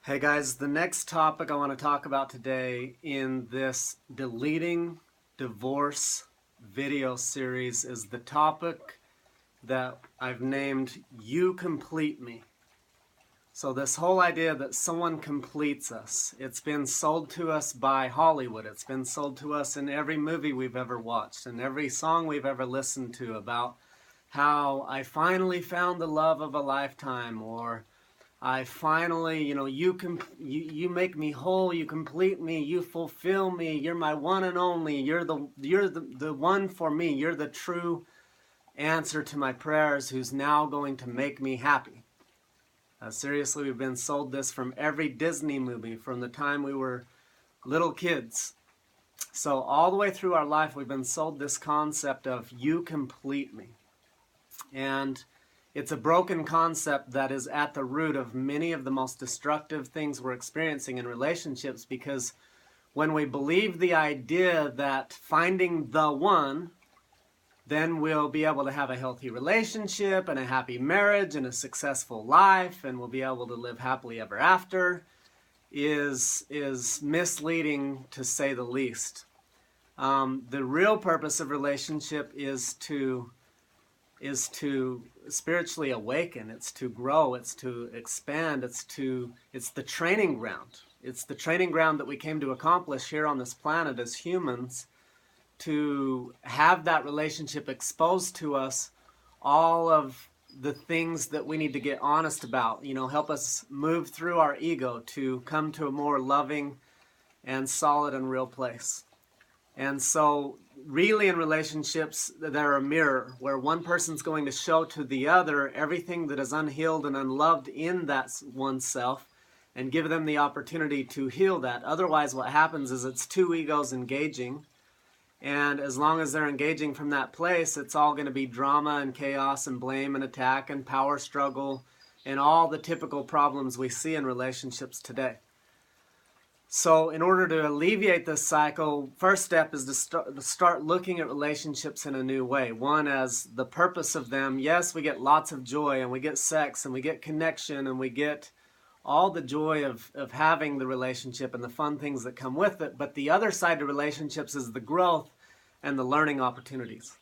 Hey guys, the next topic I want to talk about today in this deleting divorce video series is the topic that I've named You Complete Me. So this whole idea that someone completes us, it's been sold to us by Hollywood. It's been sold to us in every movie we've ever watched and every song we've ever listened to about how I finally found the love of a lifetime, or I finally, you make me whole, you complete me, you fulfill me, you're my one and only, you're the one for me, you're the true answer to my prayers, who's now going to make me happy. Seriously, we've been sold this from every Disney movie from the time we were little kids. So all the way through our life, we've been sold this concept of you complete me. And it's a broken concept that is at the root of many of the most destructive things we're experiencing in relationships, because when we believe the idea that finding the one, then we'll be able to have a healthy relationship and a happy marriage and a successful life, and we'll be able to live happily ever after, is misleading, to say the least. The real purpose of relationship is to spiritually awaken. It's to grow. It's to expand. It's the training ground. It's the training ground that we came to accomplish here on this planet as humans, to have that relationship exposed to us all of the things that we need to get honest about, help us move through our ego to come to a more loving and solid and real place. And so really in relationships, they're a mirror where one person's going to show to the other everything that is unhealed and unloved in that oneself, and give them the opportunity to heal that. Otherwise, what happens is it's two egos engaging, and as long as they're engaging from that place, it's all going to be drama and chaos and blame and attack and power struggle and all the typical problems we see in relationships today. So in order to alleviate this cycle, first step is to start looking at relationships in a new way. One, as the purpose of them. Yes, we get lots of joy, and we get sex, and we get connection, and we get all the joy of having the relationship and the fun things that come with it. But the other side to relationships is the growth and the learning opportunities.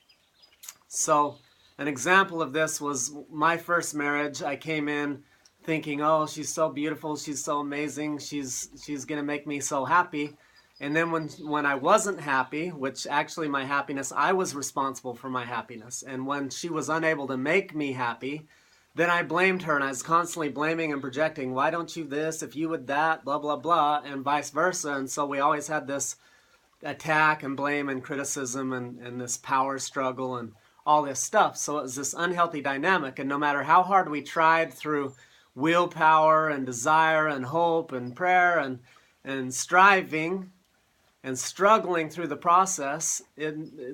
So an example of this was my first marriage. I came in thinking, oh, she's so beautiful, she's so amazing, she's going to make me so happy. And then when I wasn't happy, which actually my happiness, I was responsible for my happiness. And when she was unable to make me happy, then I blamed her, and I was constantly blaming and projecting, why don't you this, if you would that, blah, blah, blah, and vice versa. And so we always had this attack and blame and criticism and this power struggle and all this stuff. So it was this unhealthy dynamic. And no matter how hard we tried through willpower and desire and hope and prayer and striving and struggling through the process,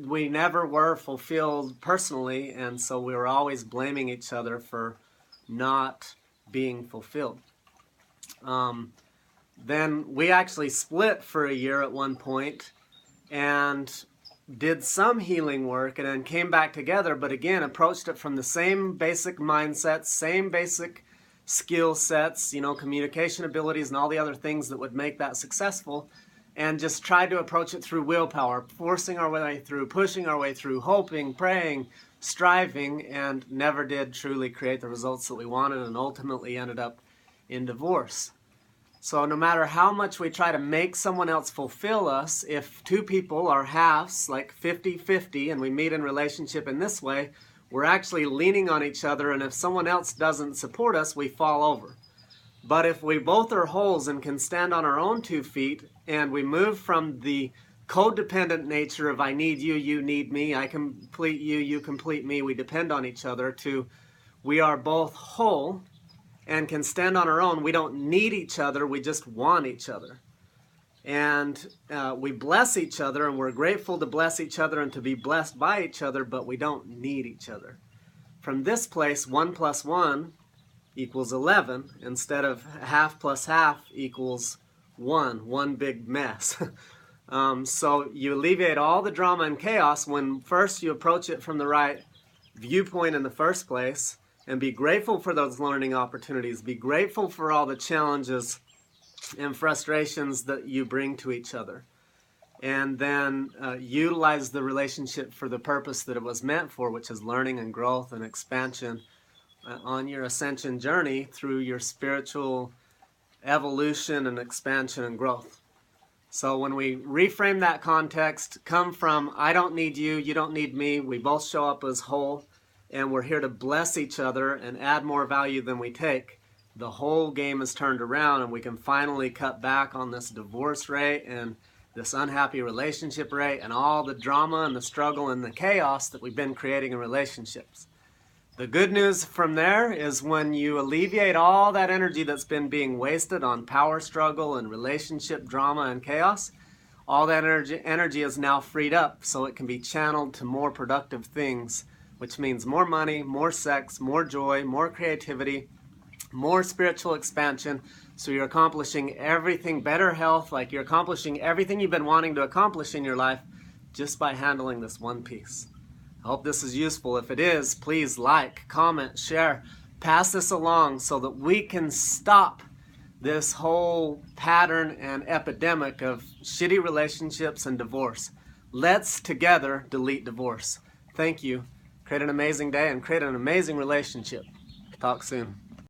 we never were fulfilled personally, and so we were always blaming each other for not being fulfilled. Then we actually split for a year at one point and did some healing work, and then came back together, but again approached it from the same basic mindsets, same basic skill sets, communication abilities and all the other things that would make that successful, and just tried to approach it through willpower, forcing our way through, pushing our way through, hoping, praying, striving, and never did truly create the results that we wanted, and ultimately ended up in divorce. So no matter how much we try to make someone else fulfill us, if two people are halves, like 50-50, and we meet in relationship in this way, we're actually leaning on each other, and if someone else doesn't support us, we fall over. But if we both are wholes and can stand on our own 2 feet, and we move from the codependent nature of I need you, you need me, I complete you, you complete me, we depend on each other, to we are both whole and can stand on our own. We don't need each other, we just want each other. And we bless each other, and we're grateful to bless each other and to be blessed by each other, but we don't need each other. From this place, 1 plus 1 equals 11, instead of half plus half equals one big mess. So you alleviate all the drama and chaos when first you approach it from the right viewpoint in the first place, and be grateful for those learning opportunities. Be grateful for all the challenges and frustrations that you bring to each other. And then utilize the relationship for the purpose that it was meant for, which is learning and growth and expansion on your ascension journey through your spiritual evolution and expansion and growth. So when we reframe that context, come from I don't need you, you don't need me, we both show up as whole, and we're here to bless each other and add more value than we take, the whole game is turned around, and we can finally cut back on this divorce rate and this unhappy relationship rate and all the drama and the struggle and the chaos that we've been creating in relationships. The good news from there is when you alleviate all that energy that's been being wasted on power struggle and relationship drama and chaos, all that energy is now freed up so it can be channeled to more productive things, which means more money, more sex, more joy, more creativity, more spiritual expansion. So you're accomplishing everything, better health, like you're accomplishing everything you've been wanting to accomplish in your life just by handling this one piece. I hope this is useful. If it is, please like, comment, share, pass this along so that we can stop this whole pattern and epidemic of shitty relationships and divorce. Let's together delete divorce. Thank you. Create an amazing day and create an amazing relationship. Talk soon.